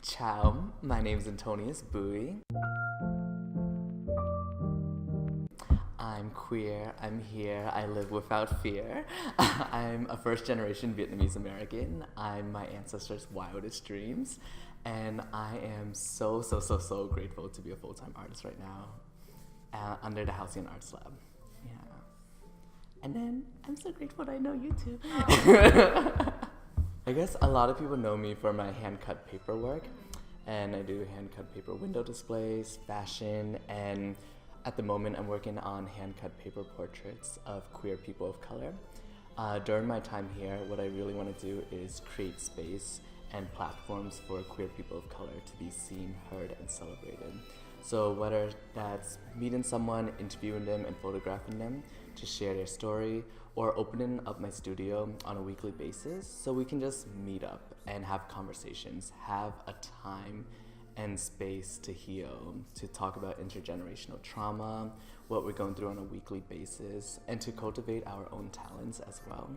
Ciao, my name is Antonius Bui. I'm queer, I'm here, I live without fear. I'm a first generation Vietnamese American. I'm my ancestors' wildest dreams. And I am so grateful to be a full-time artist right now under the Housing and Arts Lab. Yeah. And then I'm so grateful that I know you too. I guess a lot of people know me for my hand-cut paper work, and I do hand-cut paper window displays, fashion, and at the moment I'm working on hand-cut paper portraits of queer people of color. During my time here, what I really want to do is create space and platforms for queer people of color to be seen, heard, and celebrated. So whether that's meeting someone, interviewing them, and photographing them to share their story, or opening up my studio on a weekly basis so we can just meet up and have conversations, have a time and space to heal, to talk about intergenerational trauma, what we're going through on a weekly basis, and to cultivate our own talents as well.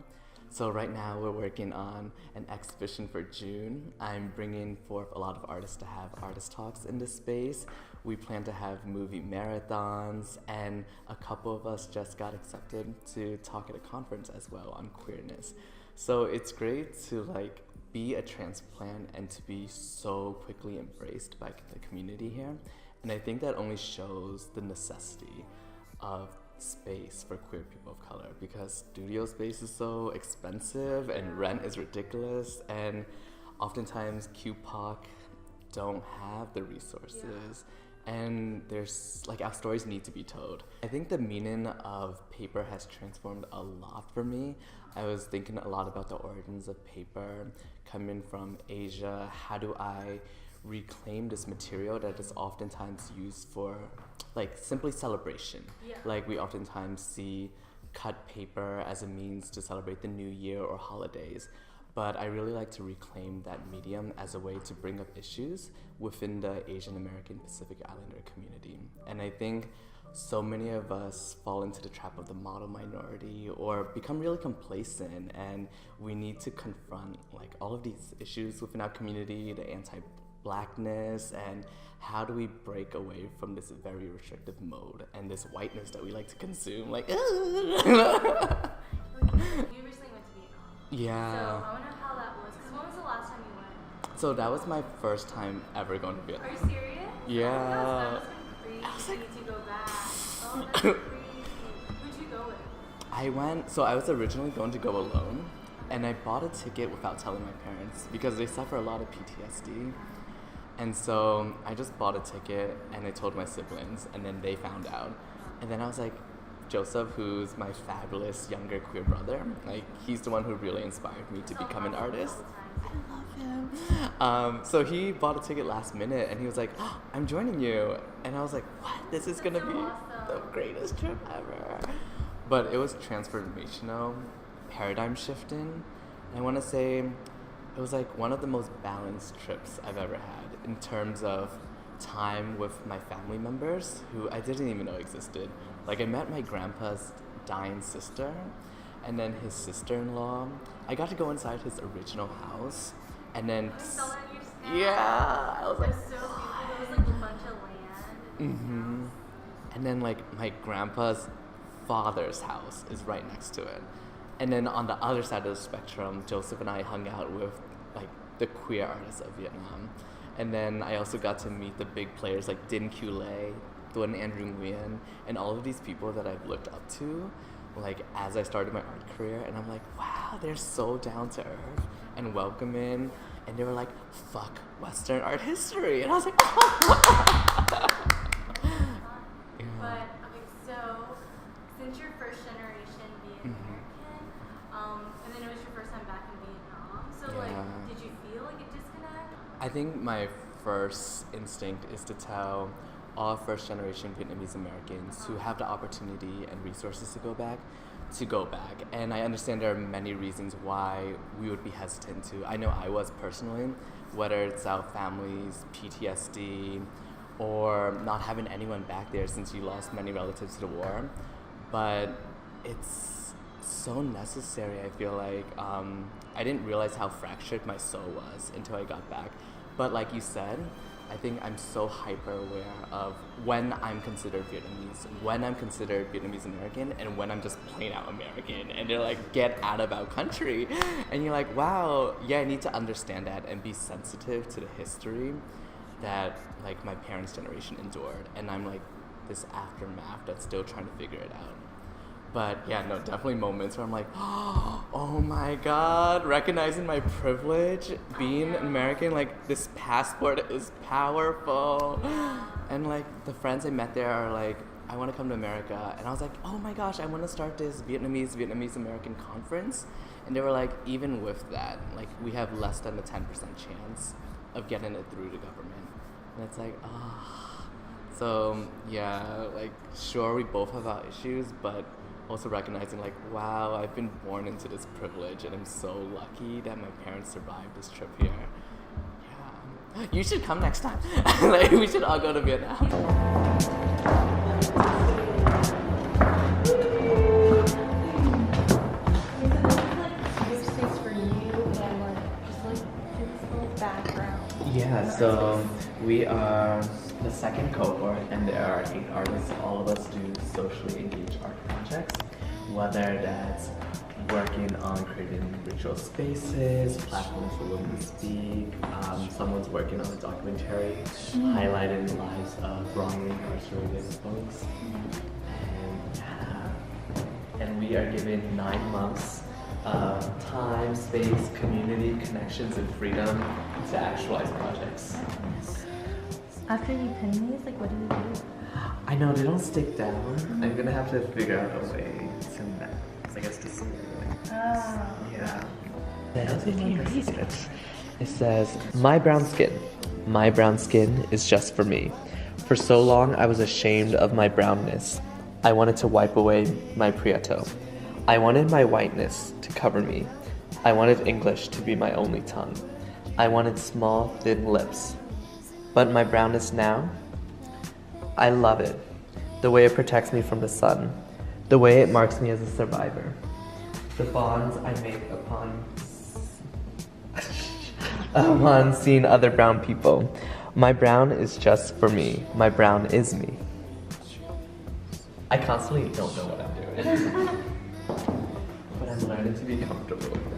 So right now we're working on an exhibition for June. I'm bringing forth a lot of artists to have artist talks in this space. We plan to have movie marathons, and a couple of us just got accepted to talk at a conference as well on queerness. So it's great to be a transplant and to be so quickly embraced by the community here. And I think that only shows the necessity of space for queer people of color, because studio space is so expensive and rent is ridiculous, and oftentimes QPOC don't have the resources, and there's our stories need to be told. I think the meaning of paper has transformed a lot for me. I was thinking a lot about the origins of paper coming from Asia. How do I reclaim this material that is oftentimes used for simply celebration? We oftentimes see cut paper as a means to celebrate the new year or holidays, but I really like to reclaim that medium as a way to bring up issues within the Asian American Pacific Islander community. And I think so many of us fall into the trap of the model minority or become really complacent, and we need to confront all of these issues within our community, the anti-Blackness, and how do we break away from this very restrictive mode and this whiteness that we like to consume. You recently went to Vietnam. Yeah. So I wonder how that was, because when was the last time you went? So that was my first time ever going to Vietnam. Are you serious? Yeah. That must have been crazy to go back. Oh, that's crazy. Who'd you go with? I was originally going to go alone, and I bought a ticket without telling my parents because they suffer a lot of PTSD. And so I just bought a ticket and I told my siblings, and then they found out. And then I was like, Joseph, who's my fabulous younger queer brother, he's the one who really inspired me to become an artist. I love him. So he bought a ticket last minute and he was like, oh, I'm joining you. And I was like, what? This is gonna be the greatest trip ever. But it was transformational, paradigm shifting. And I wanna say it was one of the most balanced trips I've ever had in terms of time with my family members who I didn't even know existed. I met my grandpa's dying sister, and then his sister-in-law. I got to go inside his original house, and then I saw that in your snap. yeah, I was like, It was so beautiful. It was a bunch of land. mm-hmm. And then my grandpa's father's house is right next to it. And then on the other side of the spectrum, Joseph and I hung out with the queer artists of Vietnam. And then I also got to meet the big players like Din Q-Lay, Tuấn Andrew Nguyen, and all of these people that I've looked up to as I started my art career. And I'm like, wow, they're so down to earth and welcoming. And they were like, fuck Western art history. And I was like, oh. Yeah. But, okay, so since you're first generation Vietnamese American, and then it was your first time back in Vietnam, so did you feel a disconnect? I think my first instinct is to tell all first generation Vietnamese Americans who have the opportunity and resources to go back. And I understand there are many reasons why we would be hesitant to. I know I was personally, whether it's our families, PTSD, or not having anyone back there since you lost many relatives to the war. But it's so necessary, I feel like. I didn't realize how fractured my soul was until I got back. But like you said, I think I'm so hyper aware of when I'm considered Vietnamese, when I'm considered Vietnamese American, and when I'm just plain out American. And they're like, get out of our country. And you're like, wow, yeah, I need to understand that and be sensitive to the history that like my parents' generation endured. And I'm like this aftermath that's still trying to figure it out. But yeah, no, definitely moments where I'm like, oh my God, recognizing my privilege, being an American, like this passport is powerful. And like the friends I met there are like, I want to come to America. And I was like, oh my gosh, I want to start this Vietnamese American conference. And they were like, even with that, like we have less than a 10% chance of getting it through the government. And it's like, So yeah, like sure, we both have our issues, but also recognizing like, wow, I've been born into this privilege and I'm so lucky that my parents survived this trip here. Yeah. You should come next time. Like we should all go to Vietnam. Yeah, so we are the second cohort and there are 8 artists. All of us do socially engaged art projects, whether that's working on creating ritual spaces, platforms for women to speak, someone's working on a documentary highlighting the lives of wrongly incarcerated folks. And we are given 9 months of time, space, community, connections, and freedom to actualize projects. After you pin these, like what do you do? I know, they don't stick down. I'm gonna have to figure out a way to, I guess, to see it. Yeah. It says, my brown skin is just for me. For so long, I was ashamed of my brownness. I wanted to wipe away my prieto. I wanted my whiteness to cover me. I wanted English to be my only tongue. I wanted small, thin lips. But my brownness now, I love it. The way it protects me from the sun. The way it marks me as a survivor. The bonds I make upon seeing other brown people. My brown is just for me. My brown is me. I constantly don't know what I'm doing. But I'm learning to be comfortable with that.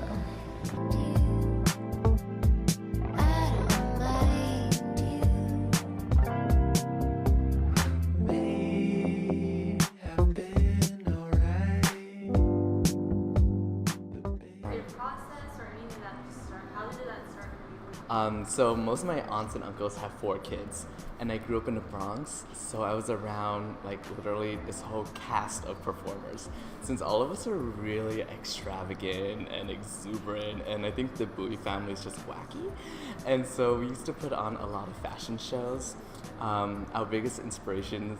So most of my aunts and uncles have 4 kids, and I grew up in the Bronx, so I was around like literally this whole cast of performers. Since all of us are really extravagant and exuberant, and I think the Bui family is just wacky, and so we used to put on a lot of fashion shows. Our biggest inspirations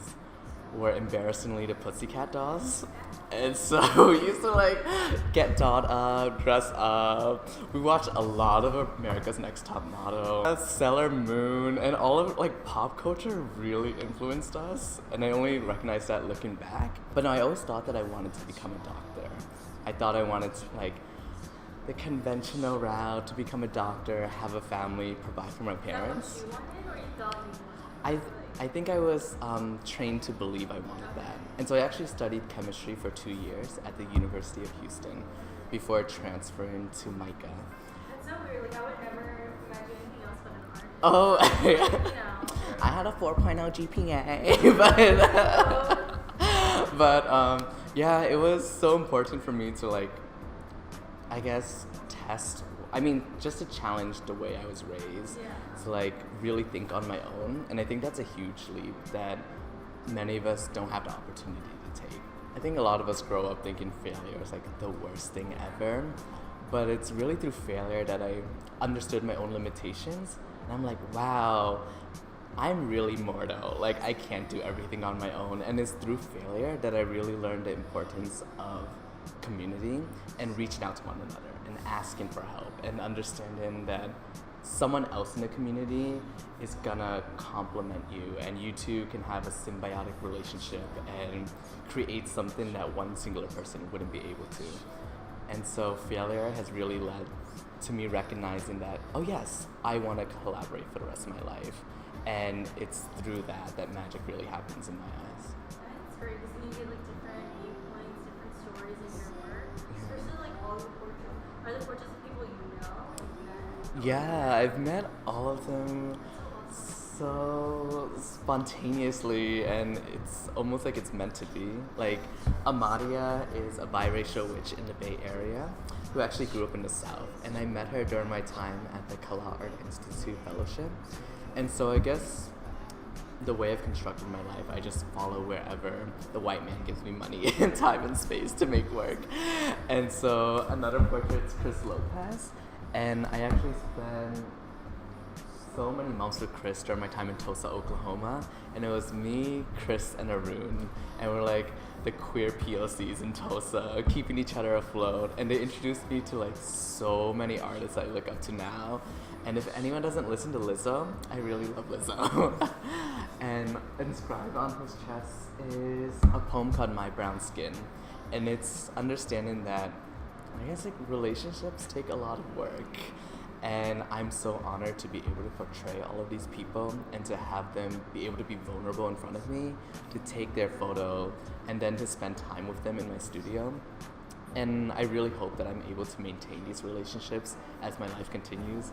were embarrassingly the Pussycat Dolls. And so we used to like get dolled up, dress up. We watched a lot of America's Next Top Model, Sailor Moon, and all of like pop culture really influenced us. And I only recognized that looking back. But no, I always thought that I wanted to become a doctor. I thought I wanted to like the conventional route to become a doctor, have a family, provide for my parents. Is that what you wanted, or you thought you wanted? I think I was trained to believe I wanted that. And so I actually studied chemistry for 2 years at the University of Houston before transferring to MICA. That's so weird. Like I would never imagine anything else but an art. Oh, You know. I had a 4.0 GPA, but yeah, it was so important for me to like, I guess, just to challenge the way I was raised. Yeah. To like really think on my own, and I think that's a huge leap that many of us don't have the opportunity to take. I think a lot of us grow up thinking failure is like the worst thing ever, but it's really through failure that I understood my own limitations, and I'm like, wow, I'm really mortal. Like I can't do everything on my own, and it's through failure that I really learned the importance of community and reaching out to one another and asking for help and understanding that someone else in the community is gonna complement you, and you two can have a symbiotic relationship and create something that one singular person wouldn't be able to. And so failure has really led to me recognizing that, oh yes, I want to collaborate for the rest of my life. And it's through that magic really happens in my eyes. That's great because then you get like different viewpoints, different stories in your work. Especially like all the portraits. Are the portraits of people you know? Like, Yeah, I've met all of them so spontaneously, and it's almost like it's meant to be. Like, Amadia is a biracial witch in the Bay Area who actually grew up in the South, and I met her during my time at the Kala Art Institute Fellowship. And so I guess the way I've constructed my life, I just follow wherever the white man gives me money and time and space to make work. And so another portrait's Chris Lopez, and I actually spent so many months with Chris during my time in Tulsa, Oklahoma, and it was me, Chris, and Arun, and we're like the queer POCs in Tulsa, keeping each other afloat, and they introduced me to like so many artists I look up to now. And if anyone doesn't listen to Lizzo, I really love Lizzo. And inscribed on his chest is a poem called My Brown Skin, and it's understanding that I guess like relationships take a lot of work. And I'm so honored to be able to portray all of these people and to have them be able to be vulnerable in front of me, to take their photo, and then to spend time with them in my studio. And I really hope that I'm able to maintain these relationships as my life continues.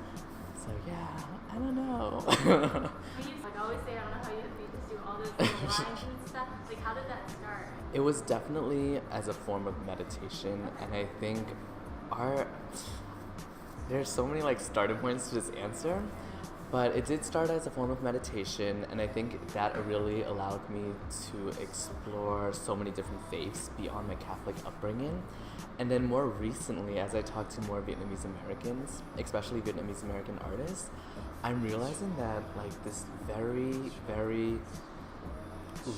So yeah, I don't know. When you like always say, I don't know how you just do all those little lines and stuff. Like, how did that start? It was definitely as a form of meditation, and I think there's so many like starting points to this answer, but it did start as a form of meditation, and I think that really allowed me to explore so many different faiths beyond my Catholic upbringing. And then more recently, as I talk to more Vietnamese Americans, especially Vietnamese American artists, I'm realizing that like this very, very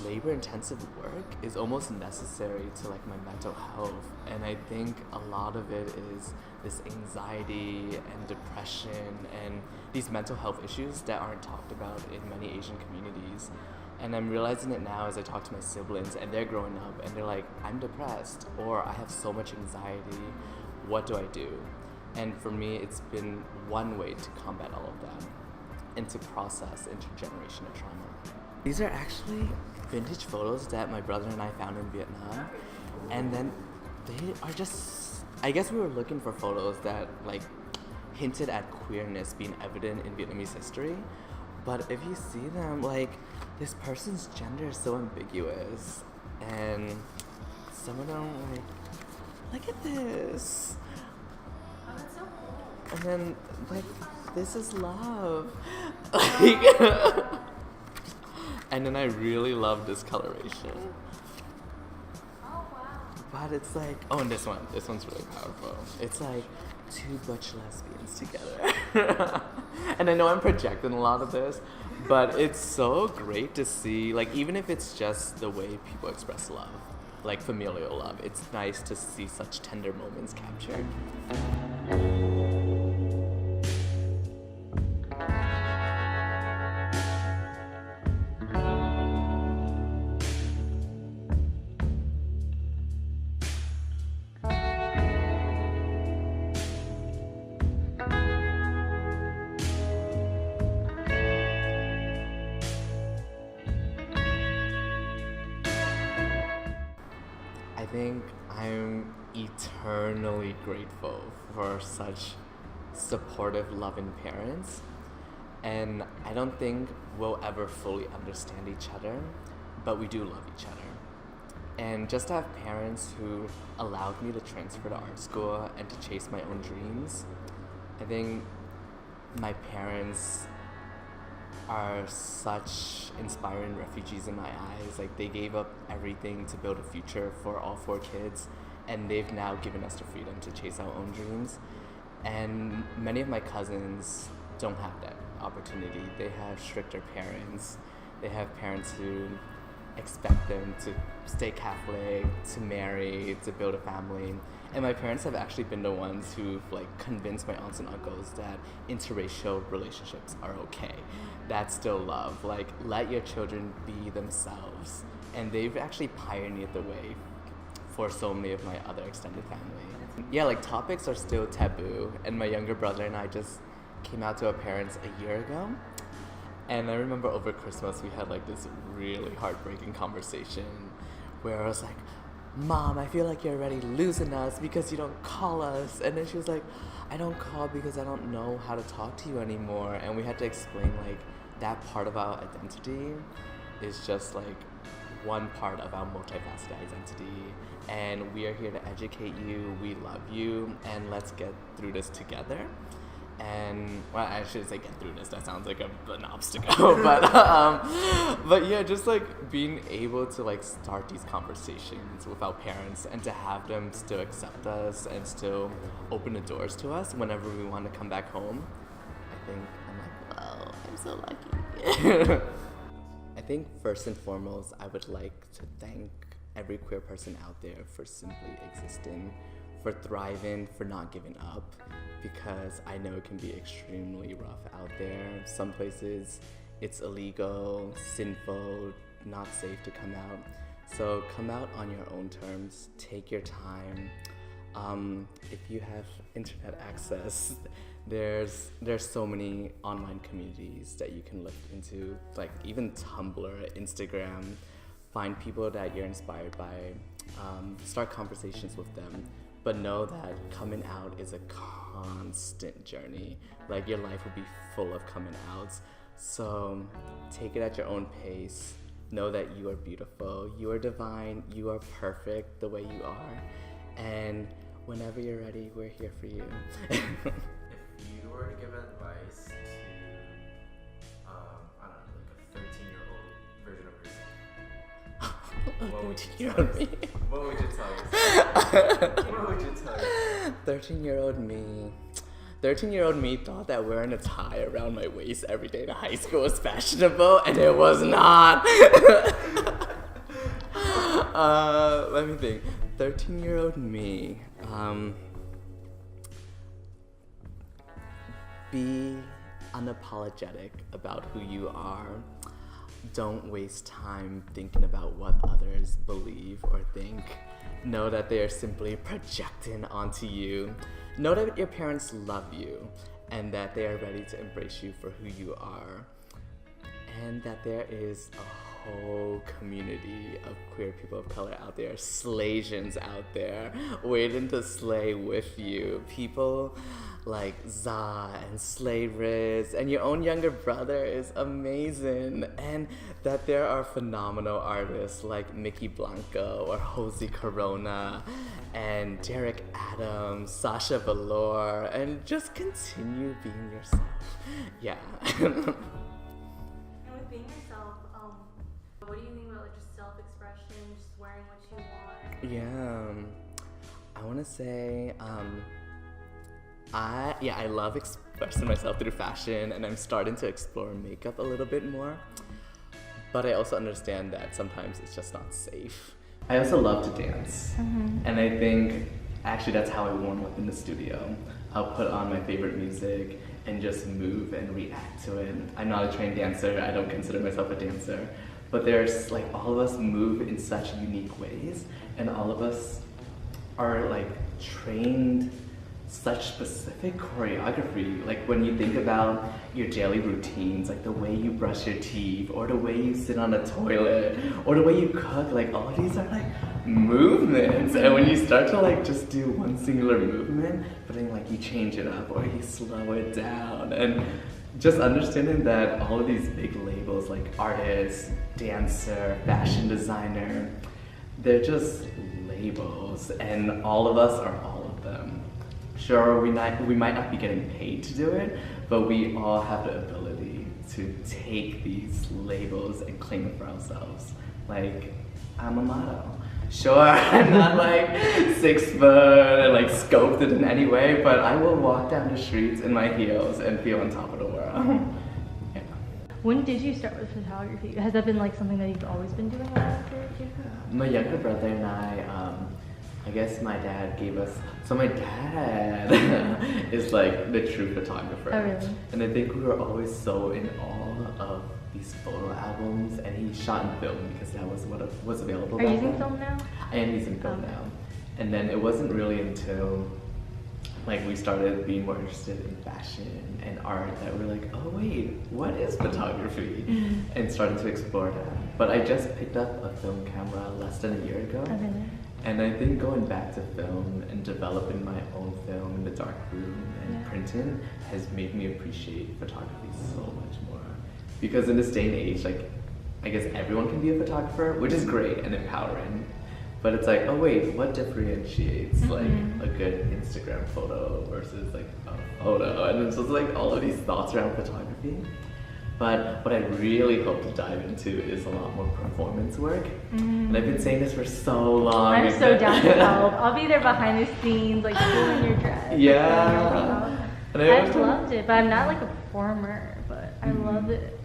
labor-intensive work is almost necessary to like my mental health. And I think a lot of it is this anxiety and depression and these mental health issues that aren't talked about in many Asian communities. And I'm realizing it now as I talk to my siblings, and they're growing up and they're like, I'm depressed, or I have so much anxiety, what do I do? And for me, it's been one way to combat all of that and to process intergenerational trauma. These are actually vintage photos that my brother and I found in Vietnam, and then they are just, I guess we were looking for photos that like hinted at queerness being evident in Vietnamese history. But if you see them, like, this person's gender is so ambiguous, and some of them, like, look at this. Oh, that's so cool. And then, like, this is love. Like, and then I really love this coloration. Oh, wow. But it's like, oh, and this one's really powerful. It's like two butch lesbians together. And I know I'm projecting a lot of this, but it's so great to see, like, even if it's just the way people express love, like familial love, it's nice to see such tender moments captured. I think I'm eternally grateful for such supportive, loving parents, and I don't think we'll ever fully understand each other, but we do love each other. And just to have parents who allowed me to transfer to art school and to chase my own dreams, I think my parents are such inspiring refugees in my eyes. Like, they gave up everything to build a future for all 4 kids, and they've now given us the freedom to chase our own dreams. And many of my cousins don't have that opportunity. They have stricter parents. They have parents who expect them to stay Catholic, to marry, to build a family. And my parents have actually been the ones who've like convinced my aunts and uncles that interracial relationships are okay. That's still love. Like, let your children be themselves. And they've actually pioneered the way for so many of my other extended family. That's Yeah, like topics are still taboo, and my younger brother and I just came out to our parents a year ago. And I remember over Christmas we had like this really heartbreaking conversation where I was like, Mom, I feel like you're already losing us because you don't call us. And then she was like, I don't call because I don't know how to talk to you anymore. And we had to explain like that part of our identity is just like one part of our multifaceted identity. And we are here to educate you, we love you, and let's get through this together. And well, I shouldn't say get through this. That sounds like an obstacle. But yeah, just like being able to like start these conversations with our parents and to have them still accept us and still open the doors to us whenever we want to come back home. I think I'm like, wow, I'm so lucky. I think first and foremost, I would like to thank every queer person out there for simply existing, for thriving, for not giving up. Because I know it can be extremely rough out there. Some places it's illegal, sinful, not safe to come out. So come out on your own terms, take your time. If you have internet access, there's so many online communities that you can look into, like even Tumblr, Instagram. Find people that you're inspired by, start conversations with them. But know that coming out is a constant journey. Like your life will be full of coming outs. So take it at your own pace. Know that you are beautiful, you are divine, you are perfect the way you are. And whenever you're ready, we're here for you. If you were to give advice to, I don't know, like a 13-year-old version of yourself, what would you tell me? What would you tell yourself? What would you tell yourself? 13-year-old me. 13-year-old me thought that wearing a tie around my waist every day in high school was fashionable, and it was not. Let me think. 13-year-old me. Be unapologetic about who you are. Don't waste time thinking about what others believe or think. Know that they are simply projecting onto you. Know that your parents love you and that they are ready to embrace you for who you are. And that there is a whole community of queer people of color out there, Slaysians out there, waiting to slay with you. People like Za and Slay Riz, and your own younger brother is amazing. And that there are phenomenal artists like Mickey Blanco or Josie Corona and Derek Adams, Sasha Velour, and just continue being yourself. Yeah. And with being yourself, what do you think about like just self-expression, just wearing what you want? Yeah, I want to say, I love expressing myself through fashion, and I'm starting to explore makeup a little bit more. But I also understand that sometimes it's just not safe. I also love to dance, and I think actually that's how I warm up in the studio. I'll put on my favorite music and just move and react to it. I'm not a trained dancer, I don't consider myself a dancer, but there's like all of us move in such unique ways, and all of us are like trained such specific choreography. Like when you think about your daily routines, like the way you brush your teeth, or the way you sit on the toilet, or the way you cook, like all of these are like movements. And when you start to like just do one singular movement, but then like you change it up or you slow it down, and just understanding that all of these big labels like artist, dancer, fashion designer, they're just labels, and all of us are all of them. Sure, we might not be getting paid to do it, but we all have the ability to take these labels and claim them for ourselves. Like, I'm a model. Sure, I'm not like 6 foot and like sculpted in any way, but I will walk down the streets in my heels and feel on top of the world. Yeah. When did you start with photography? Has that been like something that you've always been doing all after you? My younger brother and I guess my dad gave us, so my dad is like the true photographer. Oh, really? And I think we were always so in awe of these photo albums, and he shot in film because that was what was available. Are you back using then. film now? I am using film now. And then it wasn't really until like we started being more interested in fashion and art that we're like, oh wait, what is photography? And started to explore that. But I just picked up a film camera less than a year ago. Okay. And I think going back to film and developing my own film in the dark room and printing has made me appreciate photography so much more. Because in this day and age, like, I guess everyone can be a photographer, which is great and empowering. But it's like, oh wait, what differentiates like a good Instagram photo versus like a photo? And it's just like all of these thoughts around photography. But what I really hope to dive into is a lot more performance work. And I've been saying this for so long. I'm so down to help. I'll be there behind the scenes, like pulling your dress. Yeah. And I've loved it, but I'm not like a performer, but I love it.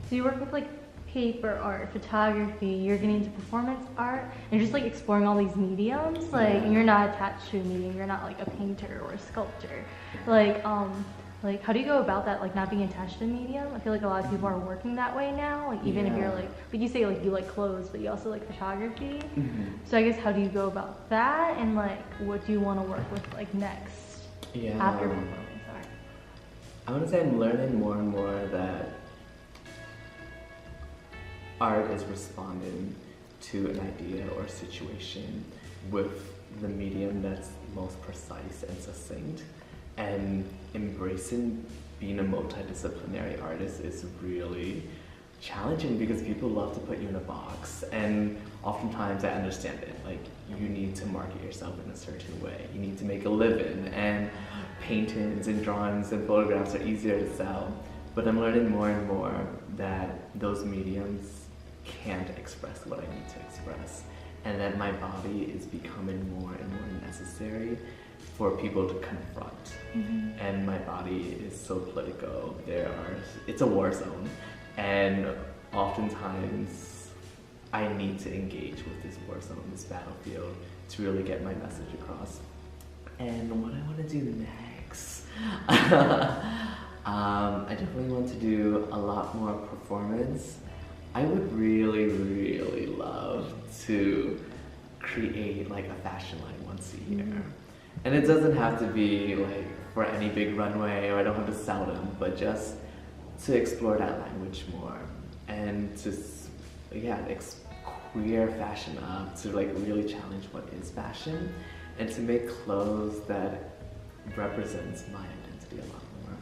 So you work with like paper art, photography, you're getting into performance art, and just like exploring all these mediums, like and you're not attached to a medium, you're not like a painter or a sculptor. Like how do you go about that, like not being attached to a medium? I feel like a lot of people are working that way now, like even if you're like you say like you like clothes, but you also like photography. So I guess how do you go about that, and like what do you want to work with like next after performance art? I want to say I'm learning more and more that art is responding to an idea or situation with the medium that's most precise and succinct. And embracing being a multidisciplinary artist is really challenging because people love to put you in a box. And oftentimes I understand it, like you need to market yourself in a certain way. You need to make a living, and paintings and drawings and photographs are easier to sell. But I'm learning more and more that those mediums can't express what I need to express, and that my body is becoming more and more necessary for people to confront. And my body is so political. It's a war zone, and oftentimes I need to engage with this war zone, this battlefield, to really get my message across. And what I want to do next, I definitely want to do a lot more performance. I would really, really love to create like a fashion line once a year. And it doesn't have to be like for any big runway, or I don't have to sell them, but just to explore that language more and to, queer fashion up, to like really challenge what is fashion, and to make clothes that represents my identity a lot more.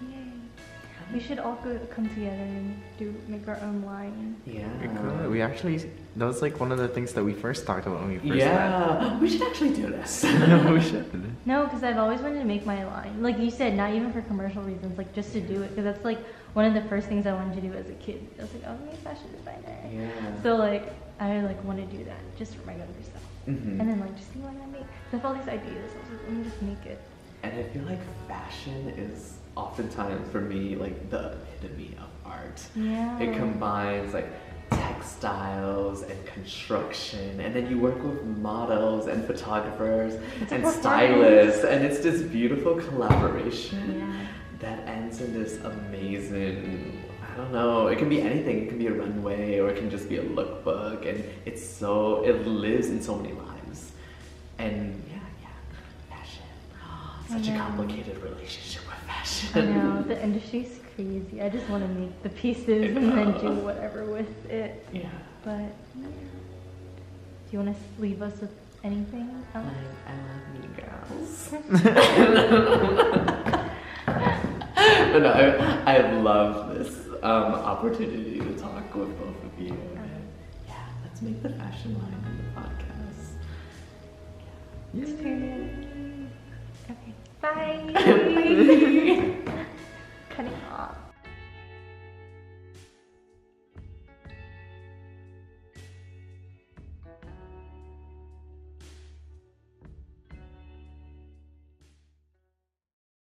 Yay. We should all come together and make our own line. We could. We actually, that was like one of the things that we first talked about when we first met. Yeah, we should actually do this. No, we should. No, because I've always wanted to make my line. Like you said, not even for commercial reasons, like just to do it. Because that's like one of the first things I wanted to do as a kid. I was like, I want to be a fashion designer. Yeah. So like, I like want to do that just for my younger self. And then like, just see what I make. So I have all these ideas. I was like, let me just make it. And I feel like fashion is oftentimes for me like the epitome of art. Yeah. It combines like textiles and construction, and then you work with models and photographers and stylists, and it's this beautiful collaboration that ends in this amazing, I don't know, it can be anything. It can be a runway, or it can just be a lookbook, and it lives in so many lives. And fashion. Such a complicated relationship with fashion. I know, the industry's crazy. I just want to make the pieces and then do whatever with it. Yeah. But do you want to leave us with anything else? I love you girls. But no, I've loved this opportunity to talk with both of you. And let's make the fashion line in the podcast. Let's turn it. Okay. Bye.